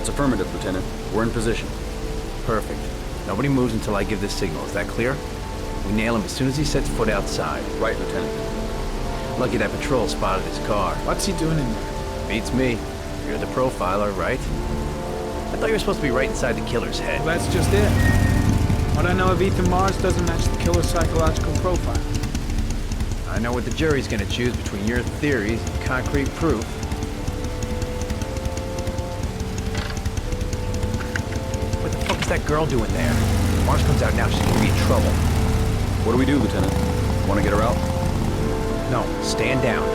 That's affirmative, Lieutenant. We're in position. Perfect. Nobody moves until I give the signal. Is that clear? We nail him as soon as he sets foot outside. Right, Lieutenant. Lucky that patrol spotted his car. What's he doing in there? Beats me. You're the profiler, right? I thought you were supposed to be right inside the killer's head. Well, that's just it. What I know of Ethan Mars doesn't match the killer's psychological profile. I know what the jury's gonna choose between your theories and concrete proof. What the fuck is that girl doing there? If Mars comes out now, she's gonna be in trouble. What do we do, Lieutenant? Want to get her out? No, stand down.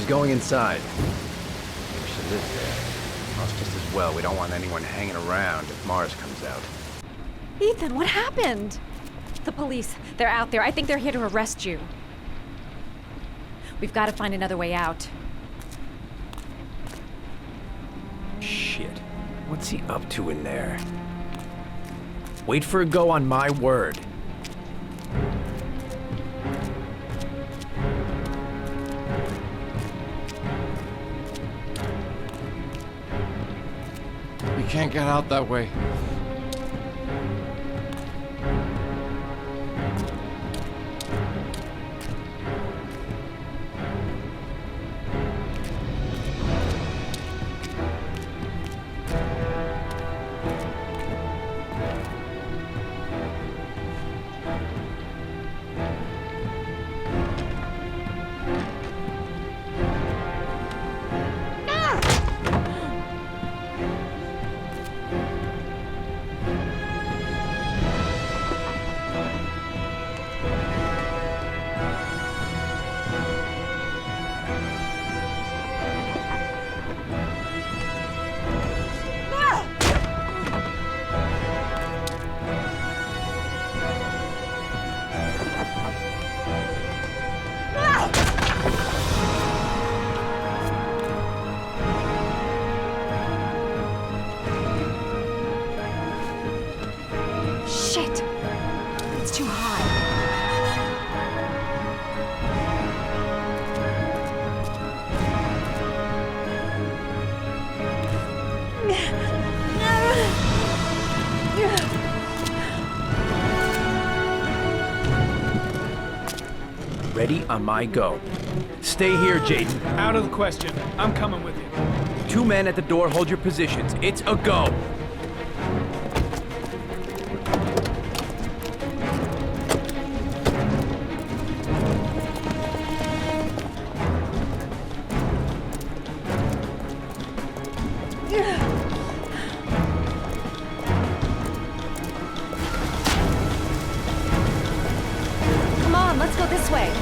Going inside. Maybe she lives there. Well, it's just as well. We don't want anyone hanging around if Mars comes out. Ethan, what happened? The police. They're out there. I think they're here to arrest you. We've got to find another way out. Shit. What's he up to in there? Wait for a go on my word. We can't get out that way. Shit! It's too high. Ready on my go. Stay here, Jaden. Out of the question. I'm coming with you. 2 men at the door, hold your positions. It's a go. Come on, let's go this way.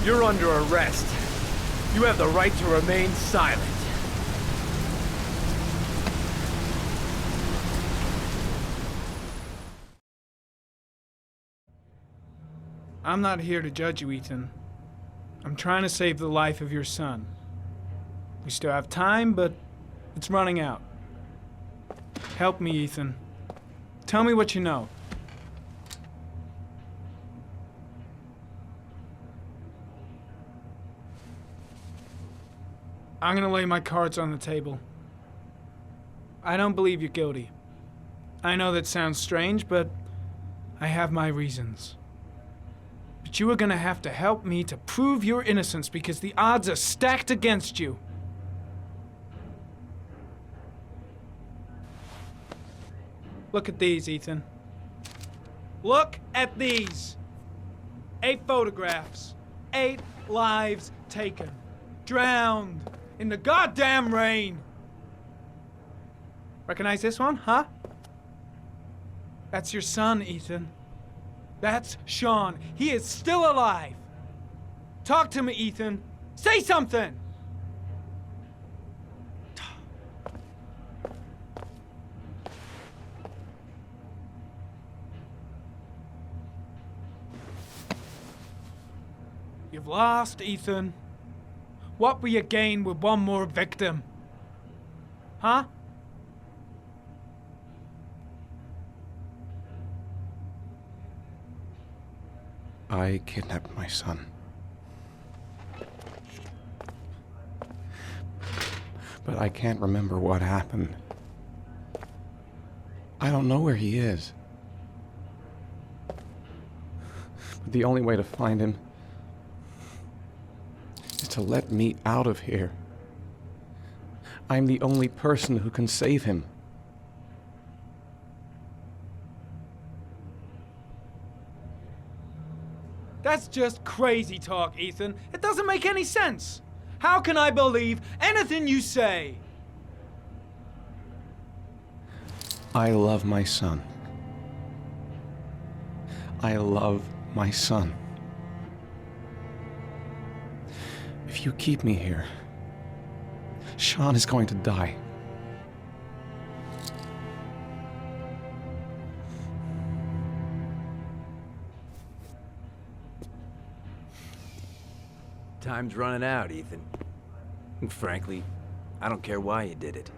You're under arrest. You have the right to remain silent. I'm not here to judge you, Ethan. I'm trying to save the life of your son. We still have time, but it's running out. Help me, Ethan. Tell me what you know. I'm gonna lay my cards on the table. I don't believe you're guilty. I know that sounds strange, but I have my reasons. But you are gonna have to help me to prove your innocence because the odds are stacked against you. Look at these, Ethan. Look at these. 8 photographs. 8 lives taken. Drowned in the goddamn rain. Recognize this one, huh? That's your son, Ethan. That's Sean. He is still alive. Talk to me, Ethan. Say something! You've lost, Ethan. What will you gain with one more victim? Huh? I kidnapped my son. But I can't remember what happened. I don't know where he is. But the only way to find him is to let me out of here. I'm the only person who can save him. That's just crazy talk, Ethan. It doesn't make any sense. How can I believe anything you say? I love my son. I love my son. If you keep me here, Sean is going to die. Time's running out, Ethan. And frankly, I don't care why you did it.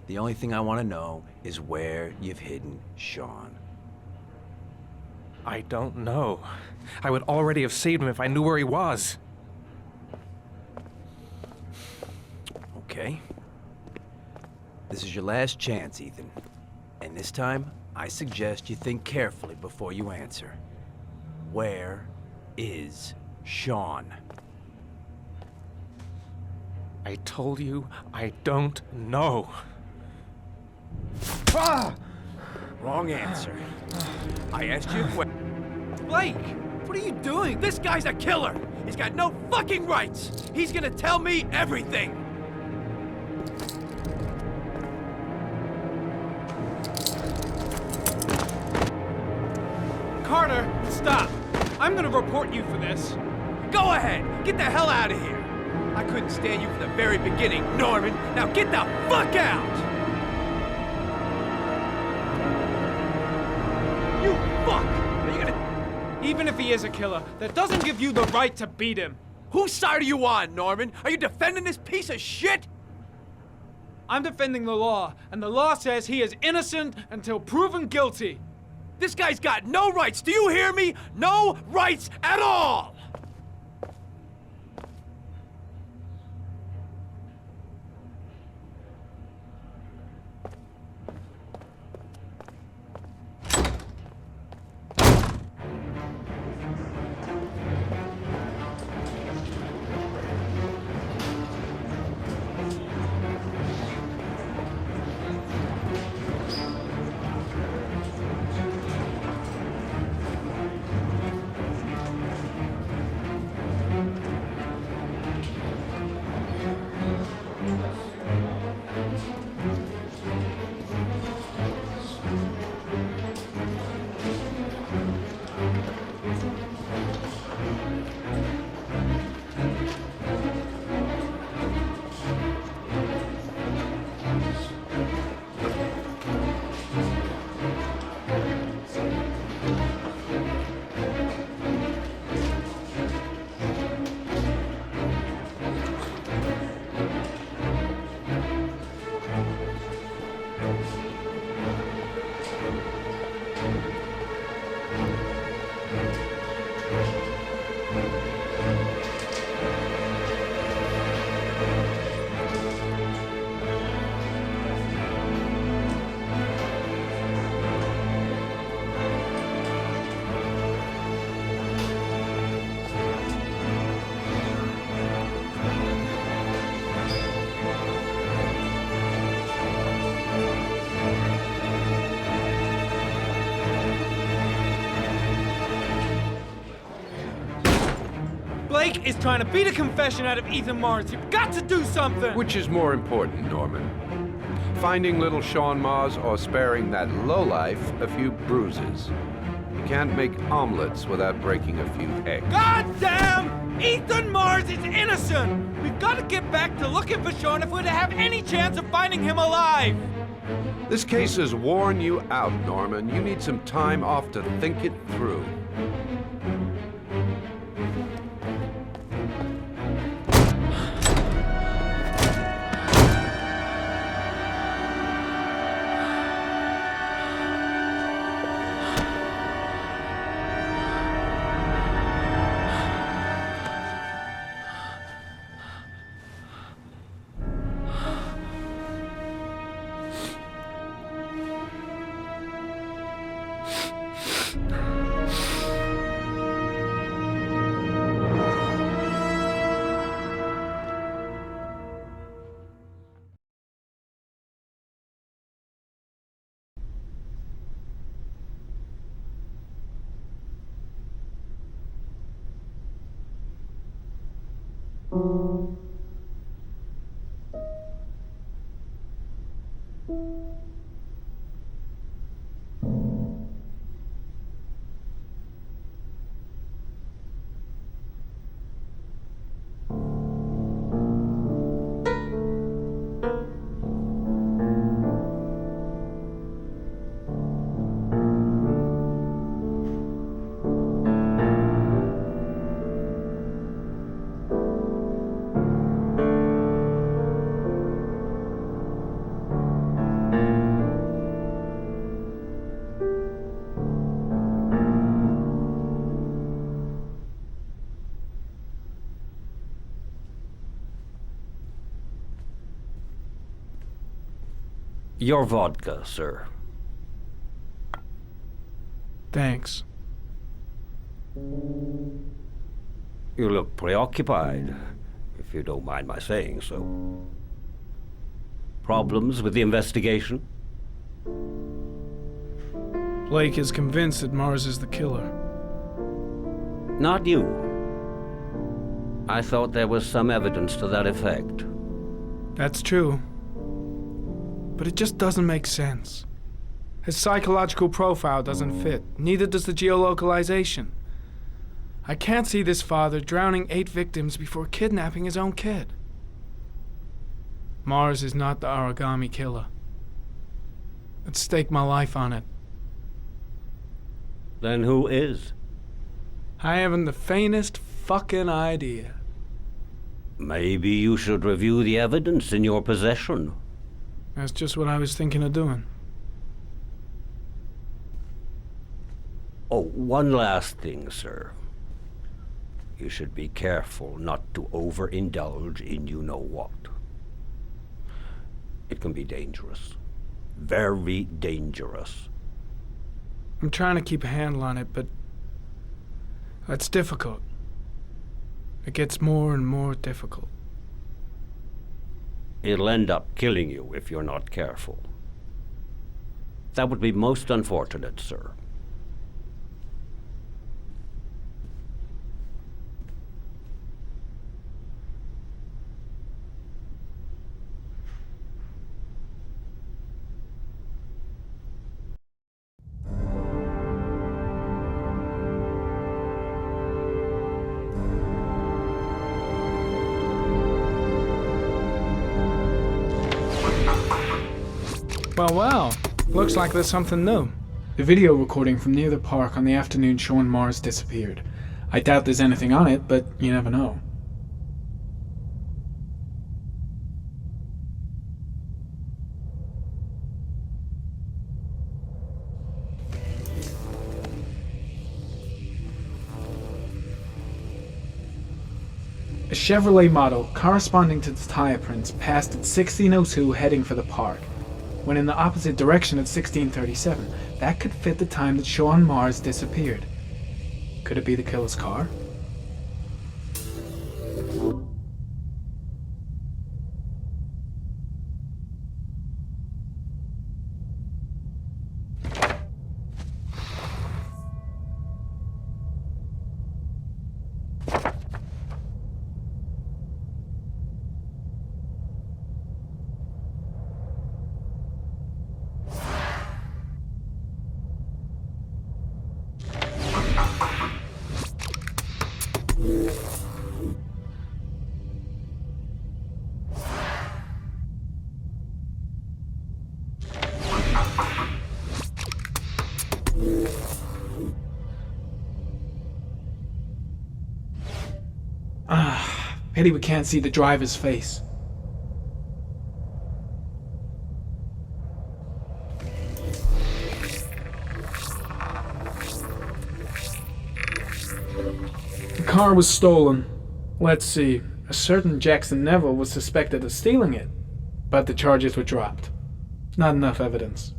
The only thing I want to know is where you've hidden Sean. I don't know. I would already have saved him if I knew where he was. Okay. This is your last chance, Ethan. And this time, I suggest you think carefully before you answer. Where is Sean? I told you I don't know. Wrong answer. I asked you where. Blake! What are you doing? This guy's a killer! He's got no fucking rights! He's gonna tell me everything! Carter, stop! I'm gonna report you for this. Go ahead! Get the hell out of here! I couldn't stand you from the very beginning, Norman! Now get the fuck out! You fuck! Are you gonna... Even if he is a killer, that doesn't give you the right to beat him. Whose side are you on, Norman? Are you defending this piece of shit? I'm defending the law, and the law says he is innocent until proven guilty. This guy's got no rights, do you hear me? No rights at all! Blake is trying to beat a confession out of Ethan Mars. You've got to do something! Which is more important, Norman? Finding little Sean Mars or sparing that lowlife a few bruises? You can't make omelets without breaking a few eggs. God damn! Ethan Mars is innocent! We've got to get back to looking for Sean if we're to have any chance of finding him alive! This case has worn you out, Norman. You need some time off to think it through. Your vodka, sir. Thanks. You look preoccupied, if you don't mind my saying so. Problems with the investigation? Blake is convinced that Mars is the killer. Not you. I thought there was some evidence to that effect. That's true. But it just doesn't make sense. His psychological profile doesn't fit. Neither does the geolocalization. I can't see this father drowning 8 victims before kidnapping his own kid. Mars is not the origami killer. I'd stake my life on it. Then who is? I haven't the faintest fucking idea. Maybe you should review the evidence in your possession. That's just what I was thinking of doing. Oh, one last thing, sir. You should be careful not to overindulge in you-know-what. It can be dangerous. Very dangerous. I'm trying to keep a handle on it, but that's difficult. It gets more and more difficult. It'll end up killing you if you're not careful. That would be most unfortunate, sir. Well, looks like there's something new. The video recording from near the park on the afternoon Sean Mars disappeared. I doubt there's anything on it, but you never know. A Chevrolet model corresponding to the tire prints passed at 16:02 heading for the park. When in the opposite direction at 16:37, that could fit the time that Sean Mars disappeared. Could it be the killer's car? Pity we can't see the driver's face. The car was stolen. Let's see. A certain Jackson Neville was suspected of stealing it, but the charges were dropped. Not enough evidence.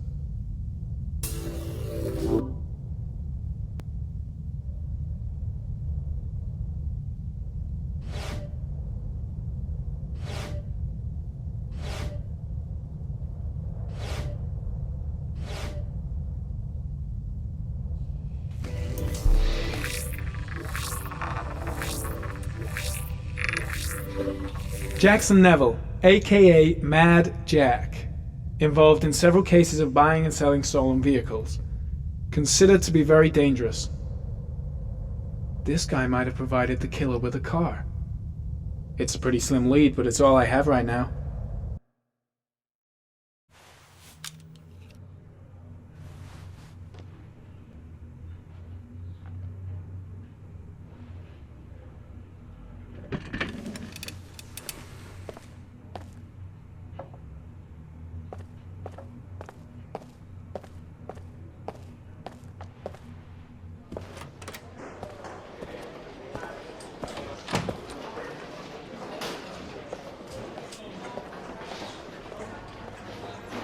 Jackson Neville, aka Mad Jack, involved in several cases of buying and selling stolen vehicles, considered to be very dangerous. This guy might have provided the killer with a car. It's a pretty slim lead, but it's all I have right now.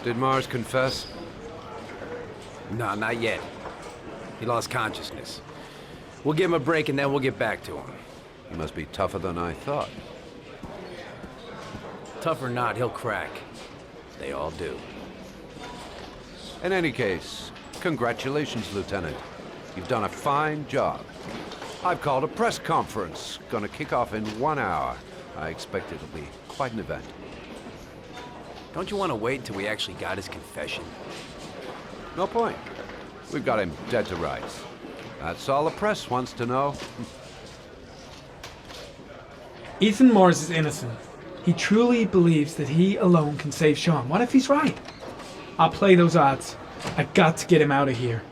Did Mars confess? No, not yet. He lost consciousness. We'll give him a break and then we'll get back to him. He must be tougher than I thought. Tough or not, he'll crack. They all do. In any case, congratulations, Lieutenant. You've done a fine job. I've called a press conference. Gonna kick off in 1 hour. I expect it'll be quite an event. Don't you want to wait until we actually got his confession? No point. We've got him dead to rights. That's all the press wants to know. Ethan Morris is innocent. He truly believes that he alone can save Sean. What if he's right? I'll play those odds. I got to get him out of here.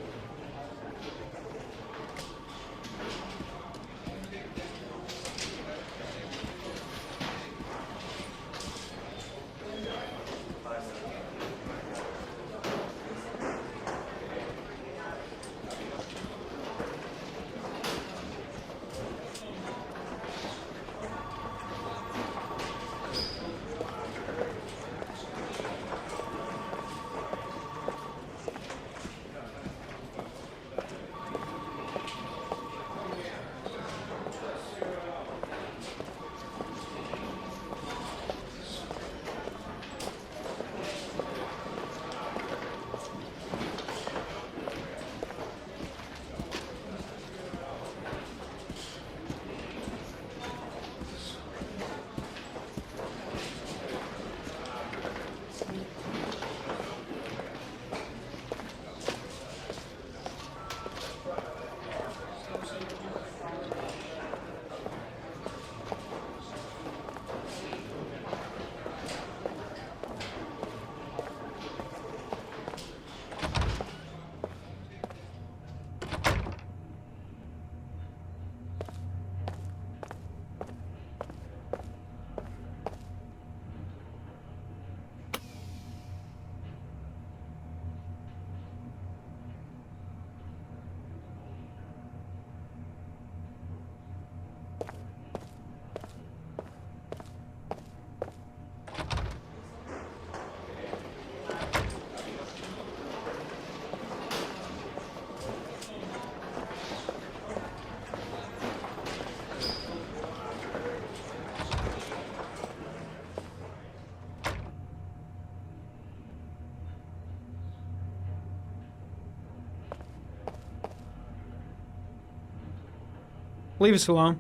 Leave us alone.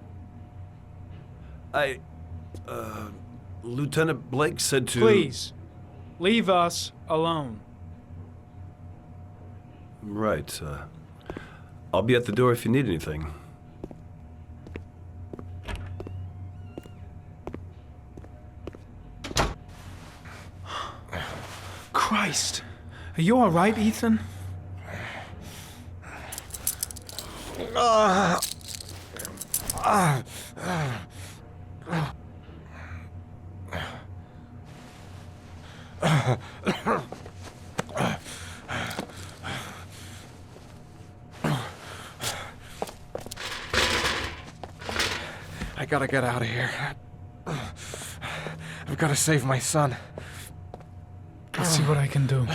Lieutenant Blake said to... Please, leave us alone. Right, I'll be at the door if you need anything. Christ. Are you all right, Ethan? I gotta get out of here. I've gotta save my son. I'll see what I can do.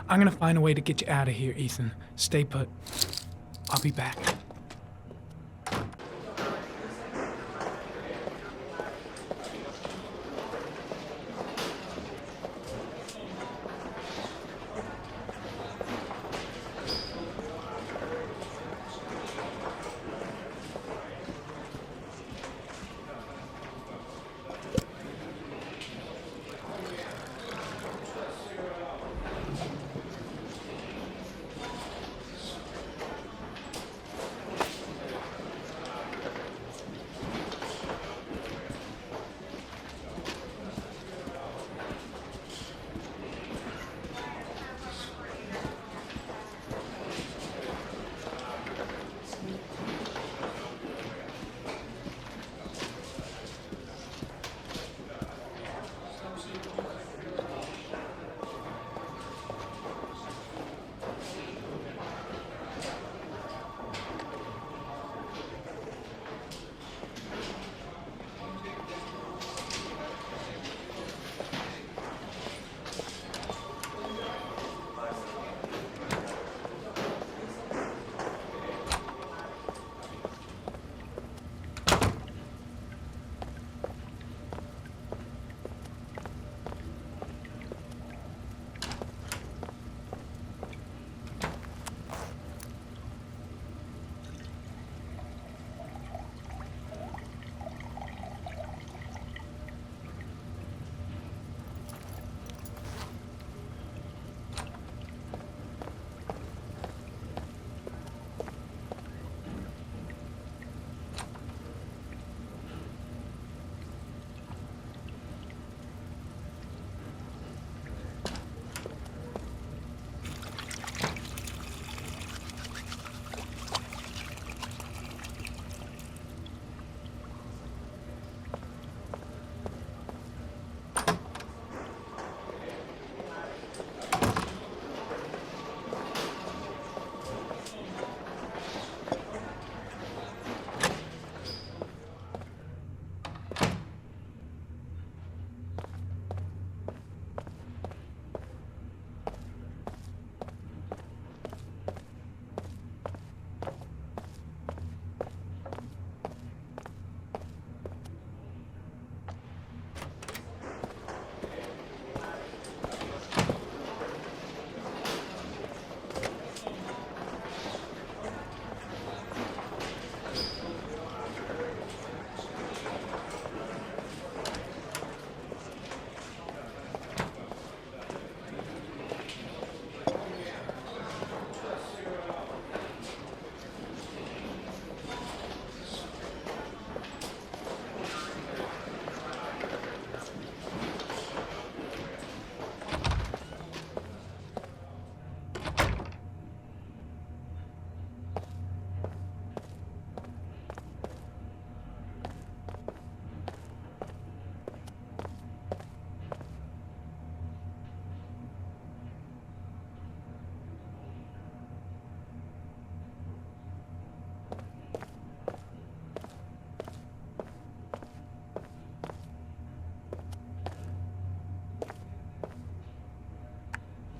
I'm gonna find a way to get you out of here, Ethan. Stay put. I'll be back.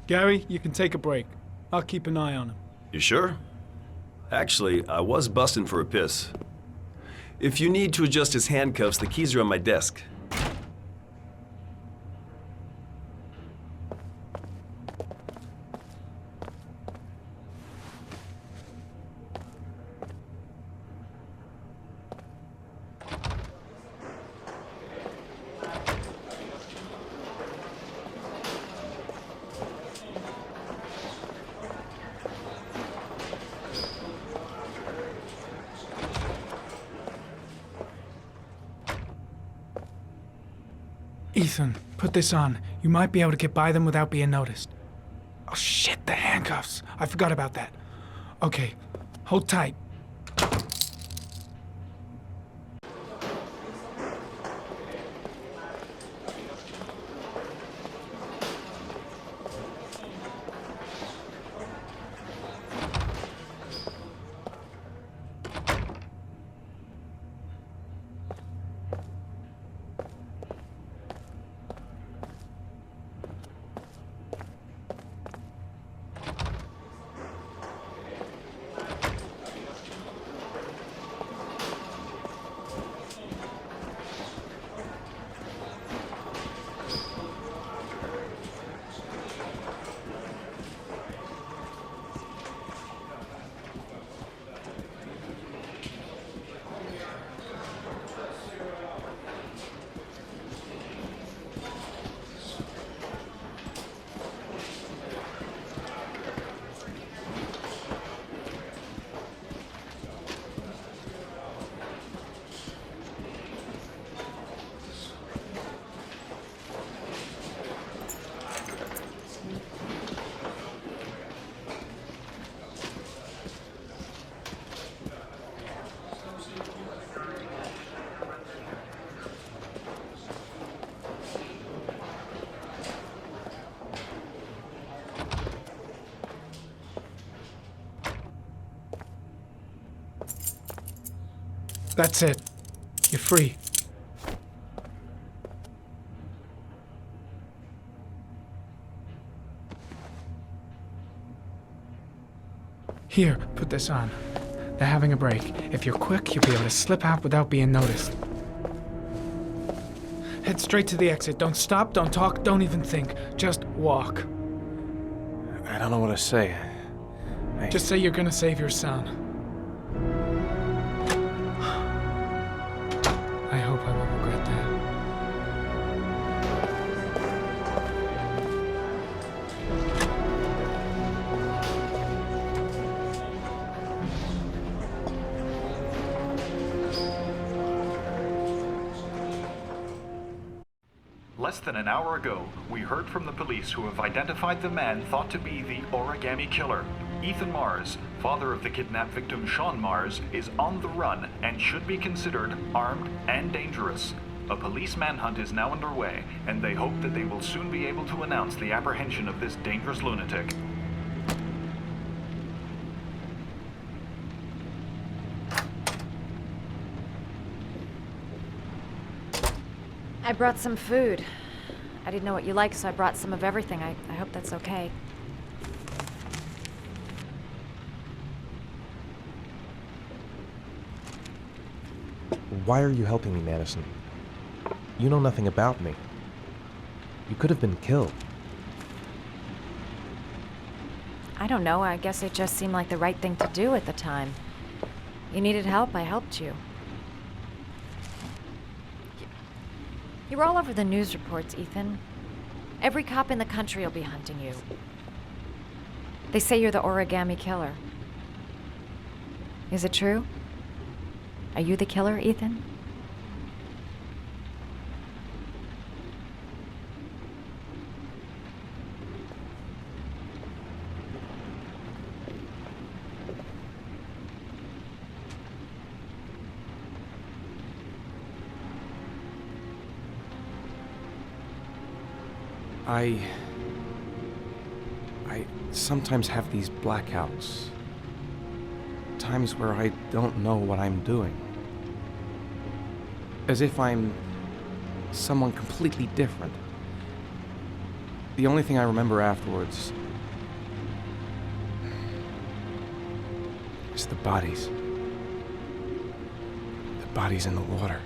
Gary, you can take a break. I'll keep an eye on him. You sure? Actually, I was busting for a piss. If you need to adjust his handcuffs, the keys are on my desk. Ethan, put this on. You might be able to get by them without being noticed. Oh shit, the handcuffs. I forgot about that. Okay, hold tight. That's it. You're free. Here, put this on. They're having a break. If you're quick, you'll be able to slip out without being noticed. Head straight to the exit. Don't stop, don't talk, don't even think. Just walk. I don't know what to say. Just say you're gonna save your son. I hope I won't regret that. Less than an hour ago, we heard from the police who have identified the man thought to be the origami killer. Ethan Mars, father of the kidnapped victim Sean Mars, is on the run and should be considered armed and dangerous. A police manhunt is now underway, and they hope that they will soon be able to announce the apprehension of this dangerous lunatic. I brought some food. I didn't know what you like, so I brought some of everything. I hope that's okay. Why are you helping me, Madison? You know nothing about me. You could have been killed. I don't know. I guess it just seemed like the right thing to do at the time. You needed help, I helped you. You're all over the news reports, Ethan. Every cop in the country will be hunting you. They say you're the origami killer. Is it true? Are you the killer, Ethan? I sometimes have these blackouts. Times where I don't know what I'm doing. As if I'm someone completely different. The only thing I remember afterwards is the bodies. The bodies in the water.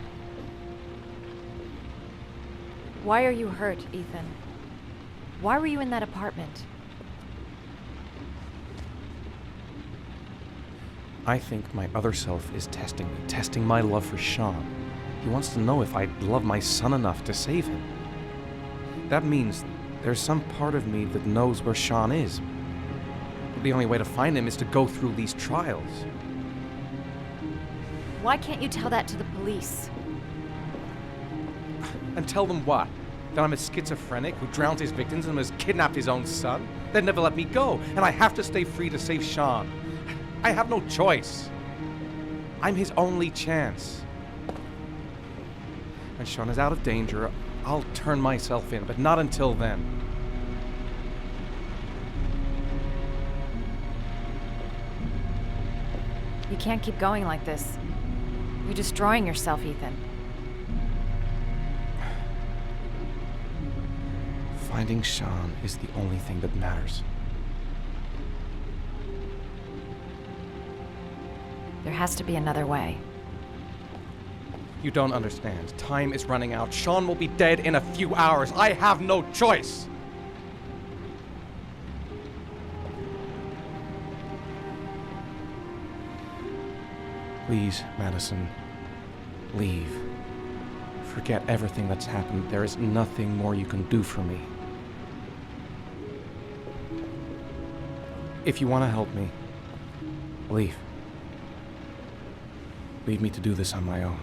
Why are you hurt, Ethan? Why were you in that apartment? I think my other self is testing me, testing my love for Sean. He wants to know if I love my son enough to save him. That means there's some part of me that knows where Sean is. The only way to find him is to go through these trials. Why can't you tell that to the police? And tell them what? That I'm a schizophrenic who drowned his victims and has kidnapped his own son? They'd never let me go, and I have to stay free to save Sean. I have no choice. I'm his only chance. When Sean is out of danger, I'll turn myself in, but not until then. You can't keep going like this. You're destroying yourself, Ethan. Finding Sean is the only thing that matters. There has to be another way. You don't understand. Time is running out. Sean will be dead in a few hours. I have no choice. Please, Madison, leave. Forget everything that's happened. There is nothing more you can do for me. If you want to help me, leave. Leave me to do this on my own.